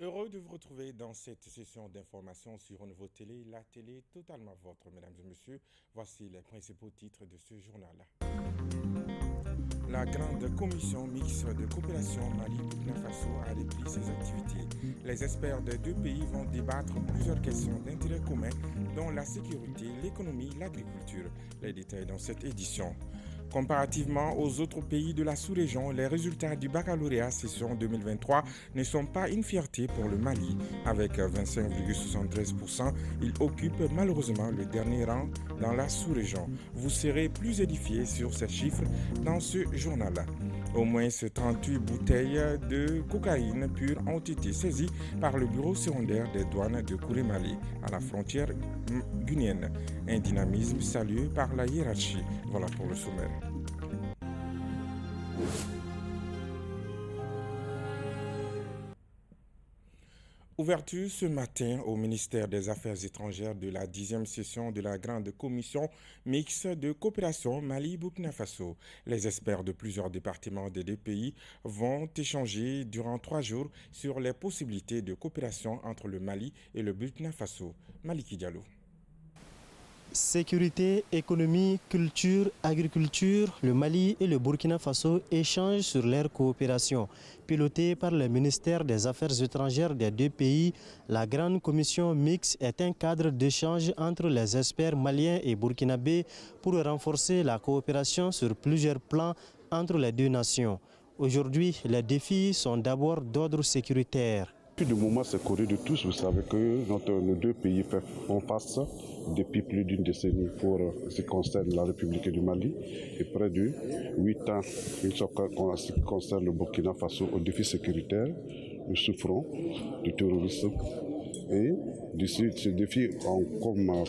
Heureux de vous retrouver dans cette session d'information sur Nouveau Télé, la télé totalement vôtre, mesdames et messieurs. Voici les principaux titres de ce journal. La grande commission mixte de coopération Mali-Burkina Faso a repris ses activités. Les experts des deux pays vont débattre plusieurs questions d'intérêt commun, dont la sécurité, l'économie, l'agriculture. Les détails dans cette édition. Comparativement aux autres pays de la sous-région, les résultats du baccalauréat session 2023 ne sont pas une fierté pour le Mali. Avec 25,73%, il occupe malheureusement le dernier rang dans la sous-région. Vous serez plus édifiés sur ces chiffres dans ce journal. Au moins 38 bouteilles de cocaïne pure ont été saisies par le bureau secondaire des douanes de Kouré-Mali à la frontière guinéenne. Un dynamisme salué par la hiérarchie. Voilà pour le sommaire. Ouverture ce matin au ministère des Affaires étrangères de la 10e session de la Grande Commission mixte de coopération Mali-Burkina Faso. Les experts de plusieurs départements des deux pays vont échanger durant 3 jours sur les possibilités de coopération entre le Mali et le Burkina Faso. Maliki Diallo. Sécurité, économie, culture, agriculture, le Mali et le Burkina Faso échangent sur leur coopération. Pilotée par le ministère des Affaires étrangères des deux pays, la Grande Commission mixte est un cadre d'échange entre les experts maliens et burkinabés pour renforcer la coopération sur plusieurs plans entre les deux nations. Aujourd'hui, les défis sont d'abord d'ordre sécuritaire. Depuis le moment, c'est connu de tous. Vous savez que nos deux pays font face depuis plus d'une décennie pour ce qui concerne la République du Mali et près de 8 ans en ce qui concerne le Burkina Faso au défi sécuritaire. Nous souffrons du terrorisme et ce défi comme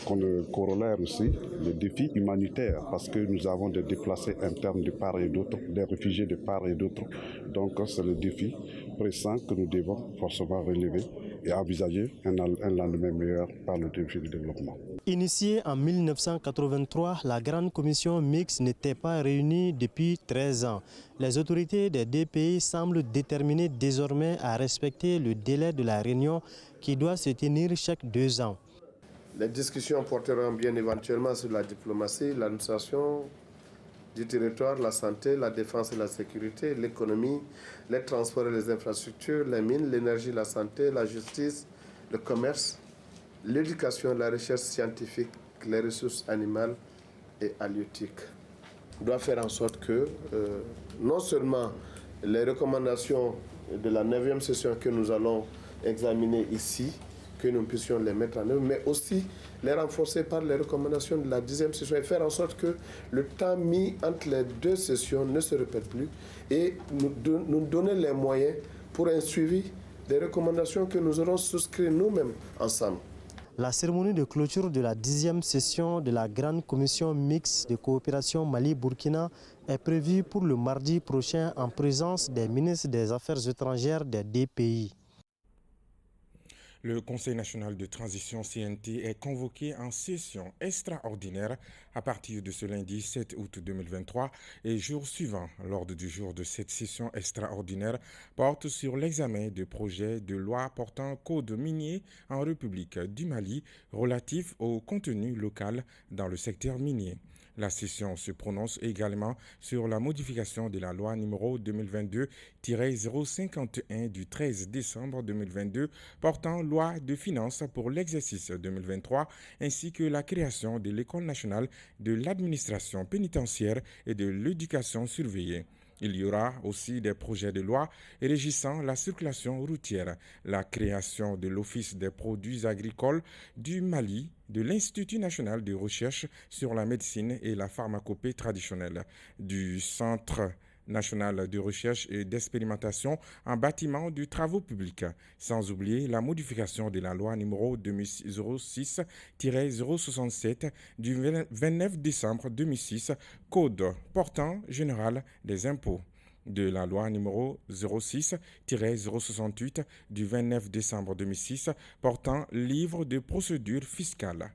corollaire aussi le défi humanitaire parce que nous avons des déplacés internes de part et d'autre, des réfugiés de part et d'autre. Donc c'est le défi pressant que nous devons forcément relever et envisager un lendemain meilleur par le défi du développement. Initiée en 1983, la Grande Commission mixte n'était pas réunie depuis 13 ans. Les autorités des deux pays semblent déterminées désormais à respecter le délai de la réunion qui doit se tenir chaque 2 ans. Les discussions porteront bien éventuellement sur la diplomatie, l'administration du territoire, la santé, la défense et la sécurité, l'économie, les transports et les infrastructures, les mines, l'énergie, la santé, la justice, le commerce, l'éducation, la recherche scientifique, les ressources animales et halieutiques. On doit faire en sorte que non seulement les recommandations de la 9e session que nous allons examiner ici, que nous puissions les mettre en œuvre, mais aussi les renforcer par les recommandations de la 10e session et faire en sorte que le temps mis entre les deux sessions ne se répète plus et nous donner les moyens pour un suivi des recommandations que nous aurons souscrites nous-mêmes ensemble. La cérémonie de clôture de la 10e session de la Grande Commission mixte de coopération Mali-Burkina est prévue pour le mardi prochain en présence des ministres des Affaires étrangères des deux pays. Le Conseil national de transition CNT est convoqué en session extraordinaire à partir de ce lundi 7 août 2023 et jour suivant. L'ordre du jour de cette session extraordinaire porte sur l'examen de projets de loi portant code minier en République du Mali relatif au contenu local dans le secteur minier. La session se prononce également sur la modification de la loi numéro 2022-051 du 13 décembre 2022 portant loi de finances pour l'exercice 2023 ainsi que la création de l'École nationale de l'administration pénitentiaire et de l'éducation surveillée. Il y aura aussi des projets de loi régissant la circulation routière, la création de l'Office des produits agricoles du Mali, de l'Institut national de recherche sur la médecine et la pharmacopée traditionnelle, du Centre national de recherche et d'expérimentation en bâtiment de travaux publics, sans oublier la modification de la loi numéro 2006-067 du 29 décembre 2006, Code portant général des impôts, de la loi numéro 06-068 du 29 décembre 2006 portant livre de procédure fiscale.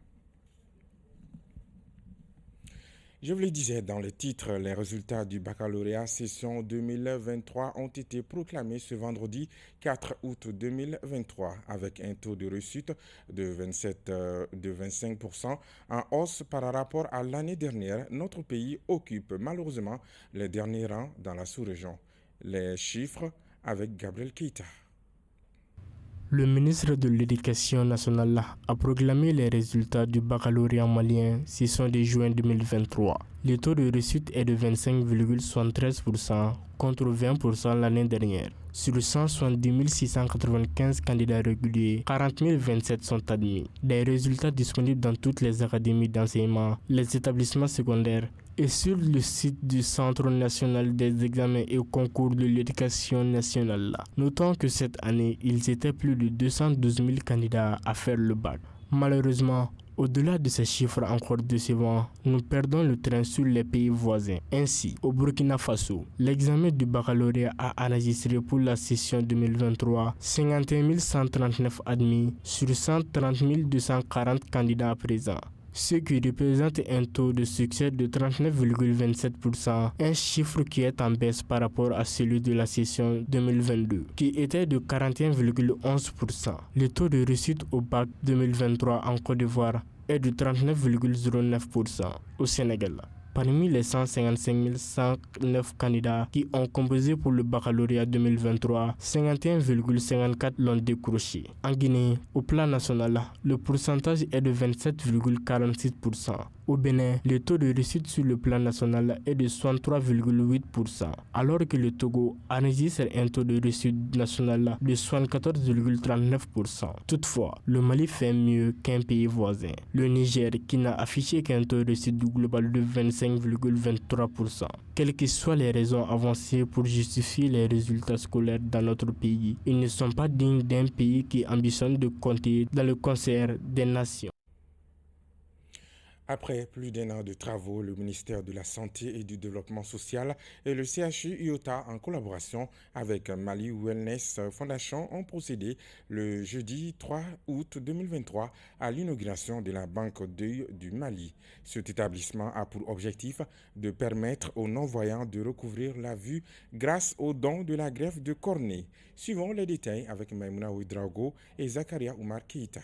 Je vous le disais dans le titre, les résultats du baccalauréat session 2023 ont été proclamés ce vendredi 4 août 2023 avec un taux de réussite de 25% en hausse par rapport à l'année dernière. Notre pays occupe malheureusement les derniers rangs dans la sous-région. Les chiffres avec Gabriel Keita. Le ministre de l'Éducation nationale a proclamé les résultats du baccalauréat malien session de juin 2023. Le taux de réussite est de 25,73% contre 20% l'année dernière. Sur 170 695 candidats réguliers, 40 027 sont admis. Des résultats disponibles dans toutes les académies d'enseignement, les établissements secondaires et sur le site du Centre national des examens et concours de l'éducation nationale. Notons que cette année, ils étaient plus de 212 000 candidats à faire le bac. Malheureusement, au-delà de ces chiffres encore décevants, nous perdons le train sur les pays voisins. Ainsi, au Burkina Faso, l'examen du baccalauréat a enregistré pour la session 2023 51 139 admis sur 130 240 candidats présents, ce qui représente un taux de succès de 39,27%, un chiffre qui est en baisse par rapport à celui de la session 2022, qui était de 41,11%. Le taux de réussite au bac 2023 en Côte d'Ivoire est de 39,09% au Sénégal. Parmi les 155 109 candidats qui ont composé pour le baccalauréat 2023, 51,54 l'ont décroché. En Guinée, au plan national, le pourcentage est de 27,46%. Au Bénin, le taux de réussite sur le plan national est de 63,8%, alors que le Togo enregistre un taux de réussite national de 74,39%. Toutefois, le Mali fait mieux qu'un pays voisin, le Niger, qui n'a affiché qu'un taux de réussite global de 25,23%. Quelles que soient les raisons avancées pour justifier les résultats scolaires dans notre pays, ils ne sont pas dignes d'un pays qui ambitionne de compter dans le concert des nations. Après plus d'un an de travaux, le ministère de la Santé et du Développement social et le CHU IOTA, en collaboration avec Mali Wellness Foundation, ont procédé le jeudi 3 août 2023 à l'inauguration de la Banque d'œil du Mali. Cet établissement a pour objectif de permettre aux non-voyants de recouvrir la vue grâce aux dons de la greffe de cornée. Suivons les détails avec Maimouna Ouedraogo et Zakaria Oumar Keita.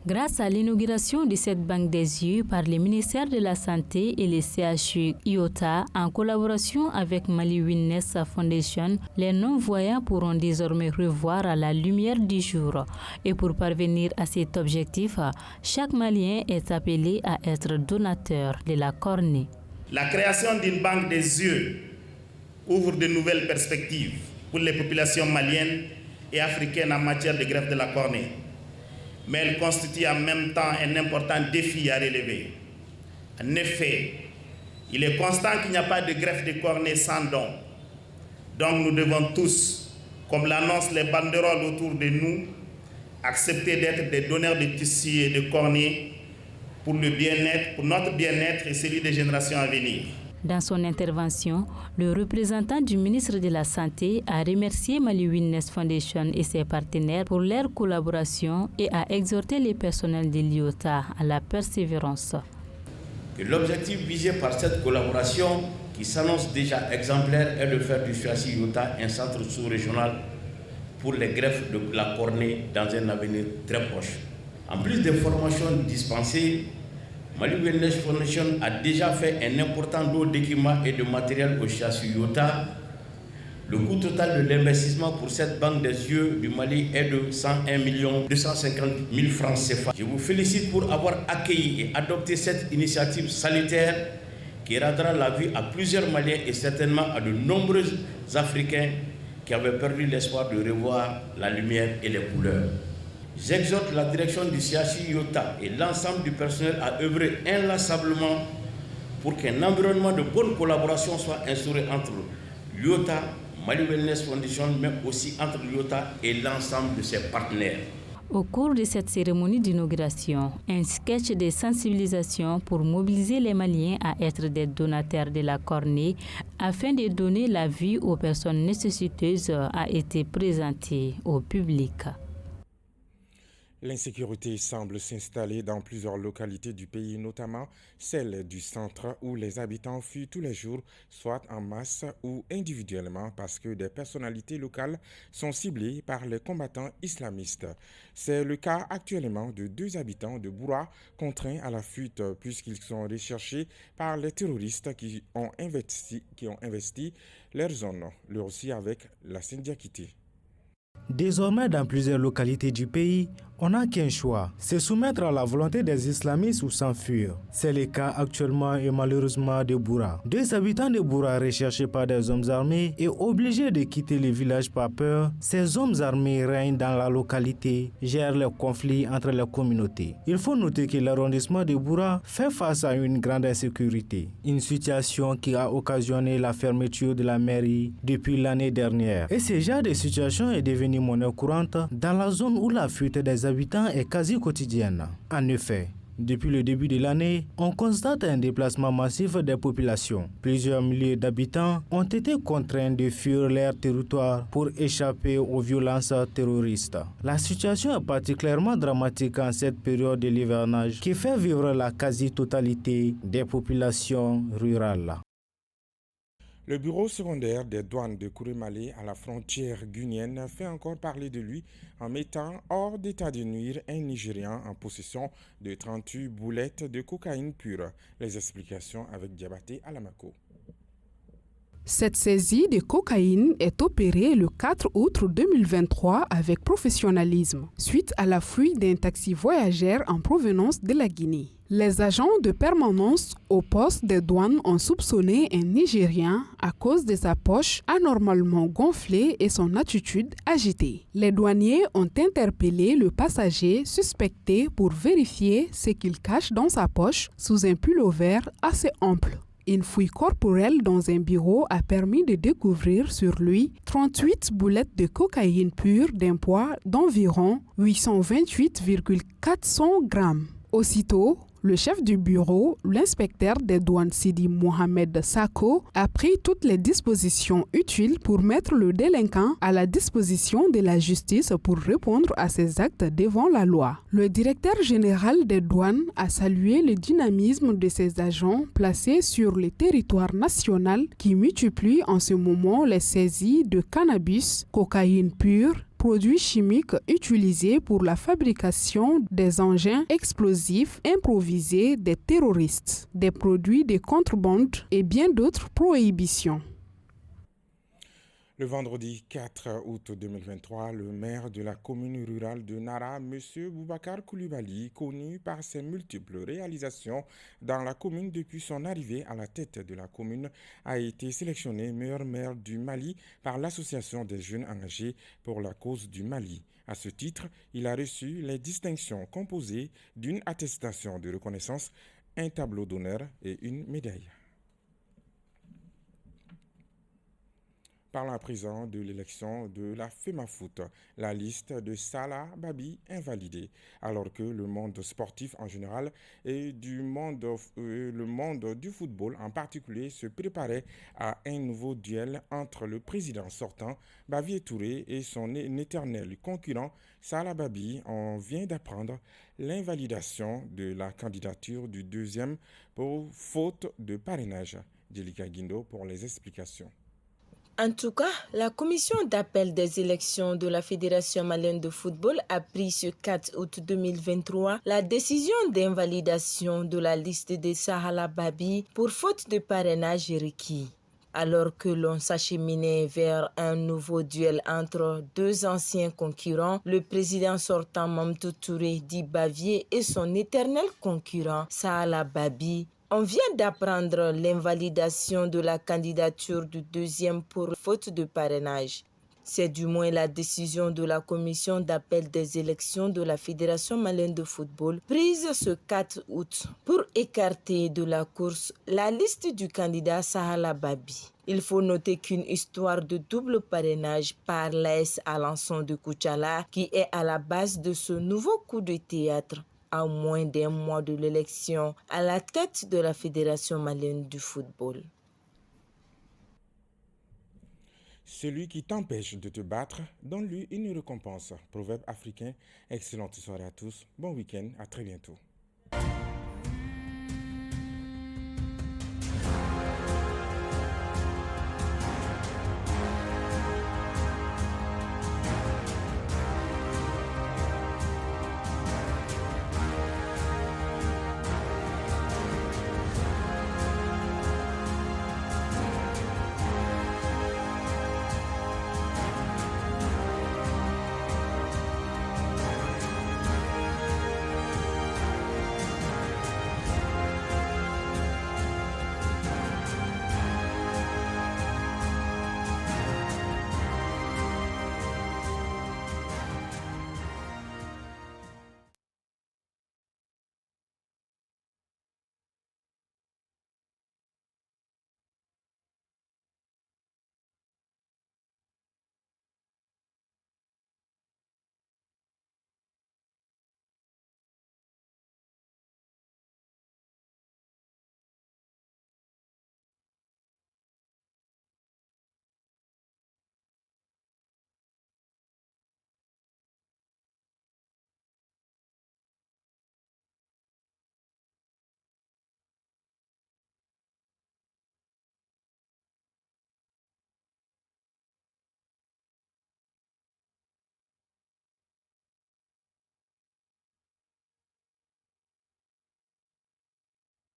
Grâce à l'inauguration de cette banque des yeux par le ministère de la Santé et le CHU IOTA, en collaboration avec Mali Wellness Foundation, les non-voyants pourront désormais revoir à la lumière du jour. Et pour parvenir à cet objectif, chaque Malien est appelé à être donateur de la cornée. La création d'une banque des yeux ouvre de nouvelles perspectives pour les populations maliennes et africaines en matière de greffe de la cornée. Mais elle constitue en même temps un important défi à relever. En effet, il est constant qu'il n'y a pas de greffe de cornée sans don. Donc nous devons tous, comme l'annoncent les banderoles autour de nous, accepter d'être des donneurs de tissus et de cornée pour le bien-être, pour notre bien-être et celui des générations à venir. Dans son intervention, le représentant du ministre de la Santé a remercié Mali Wellness Foundation et ses partenaires pour leur collaboration et a exhorté les personnels de l'IOTA à la persévérance. Que l'objectif visé par cette collaboration, qui s'annonce déjà exemplaire, est de faire du CHU IOTA un centre sous-régional pour les greffes de la cornée dans un avenir très proche. En plus des formations dispensées, Mali Wellness Foundation a déjà fait un important lot d'équipements et de matériel au CHU IOTA. Le coût total de l'investissement pour cette banque des yeux du Mali est de 101 250 000 francs CFA. Je vous félicite pour avoir accueilli et adopté cette initiative salutaire qui rendra la vue à plusieurs Maliens et certainement à de nombreux Africains qui avaient perdu l'espoir de revoir la lumière et les couleurs. J'exhorte la direction du CHU IOTA et l'ensemble du personnel à œuvrer inlassablement pour qu'un environnement de bonne collaboration soit instauré entre l'IOTA, Mali Wellness Foundation, mais aussi entre l'IOTA et l'ensemble de ses partenaires. Au cours de cette cérémonie d'inauguration, un sketch de sensibilisation pour mobiliser les Maliens à être des donateurs de la cornée afin de donner la vue aux personnes nécessiteuses a été présenté au public. L'insécurité semble s'installer dans plusieurs localités du pays, notamment celle du centre où les habitants fuient tous les jours, soit en masse ou individuellement parce que des personnalités locales sont ciblées par les combattants islamistes. C'est le cas actuellement de 2 habitants de Boura contraints à la fuite puisqu'ils sont recherchés par les terroristes qui ont investi leur zone, leur aussi avec la syndiacité. Désormais, dans plusieurs localités du pays, on n'a qu'un choix, c'est soumettre à la volonté des islamistes ou s'enfuir. C'est le cas actuellement et malheureusement de Boura. 2 habitants de Boura recherchés par des hommes armés et obligés de quitter le village par peur. Ces hommes armés règnent dans la localité, gèrent les conflits entre les communautés. Il faut noter que l'arrondissement de Boura fait face à une grande insécurité. Une situation qui a occasionné la fermeture de la mairie depuis l'année dernière. Et ce genre de situation est devenu monnaie courante dans la zone où la fuite des habitants est quasi quotidienne. En effet, depuis le début de l'année, on constate un déplacement massif des populations. Plusieurs milliers d'habitants ont été contraints de fuir leur territoire pour échapper aux violences terroristes. La situation est particulièrement dramatique en cette période de l'hivernage qui fait vivre la quasi-totalité des populations rurales. Le bureau secondaire des douanes de Kourémalé à la frontière guinéenne fait encore parler de lui en mettant hors d'état de nuire un Nigérian en possession de 38 boulettes de cocaïne pure. Les explications avec Diabaté Alamako. Cette saisie de cocaïne est opérée le 4 août 2023 avec professionnalisme, suite à la fuite d'un taxi voyageur en provenance de la Guinée. Les agents de permanence au poste des douanes ont soupçonné un Nigérien à cause de sa poche anormalement gonflée et son attitude agitée. Les douaniers ont interpellé le passager suspecté pour vérifier ce qu'il cache dans sa poche sous un pullover assez ample. Une fouille corporelle dans un bureau a permis de découvrir sur lui 38 boulettes de cocaïne pure d'un poids d'environ 828,400 grammes. Aussitôt, le chef du bureau, l'inspecteur des douanes Sidi Mohamed Sako, a pris toutes les dispositions utiles pour mettre le délinquant à la disposition de la justice pour répondre à ses actes devant la loi. Le directeur général des douanes a salué le dynamisme de ses agents placés sur le territoire national qui multiplient en ce moment les saisies de cannabis, cocaïne pure, produits chimiques utilisés pour la fabrication des engins explosifs improvisés des terroristes, des produits de contrebande et bien d'autres prohibitions. Le vendredi 4 août 2023, le maire de la commune rurale de Nara, M. Boubacar Koulibaly, connu par ses multiples réalisations dans la commune depuis son arrivée à la tête de la commune, a été sélectionné meilleur maire du Mali par l'Association des jeunes engagés pour la cause du Mali. À ce titre, il a reçu les distinctions composées d'une attestation de reconnaissance, un tableau d'honneur et une médaille. Parlant à présent de l'élection de la FEMAFOOT, la liste de Salah Babi invalidée, alors que le monde sportif en général et le monde du football en particulier se préparait à un nouveau duel entre le président sortant, Bavier Touré, et son éternel concurrent, Salah Babi. On vient d'apprendre l'invalidation de la candidature du deuxième pour faute de parrainage. Djelika Guindo pour les explications. En tout cas, la commission d'appel des élections de la Fédération malienne de football a pris ce 4 août 2023 la décision d'invalidation de la liste de Salah Babi pour faute de parrainage requis. Alors que l'on s'acheminait vers un nouveau duel entre 2 anciens concurrents, le président sortant Mamadou Touré dit Bavier et son éternel concurrent Salah Babi, on vient d'apprendre l'invalidation de la candidature du deuxième pour faute de parrainage. C'est du moins la décision de la commission d'appel des élections de la Fédération malienne de football prise ce 4 août pour écarter de la course la liste du candidat Salah Babi. Il faut noter qu'une histoire de double parrainage par l'AS Alençon de Koutiala qui est à la base de ce nouveau coup de théâtre à moins d'un mois de l'élection à la tête de la Fédération malienne du football. Celui qui t'empêche de te battre, donne-lui une récompense. Proverbe africain. Excellente soirée à tous. Bon week-end. À très bientôt.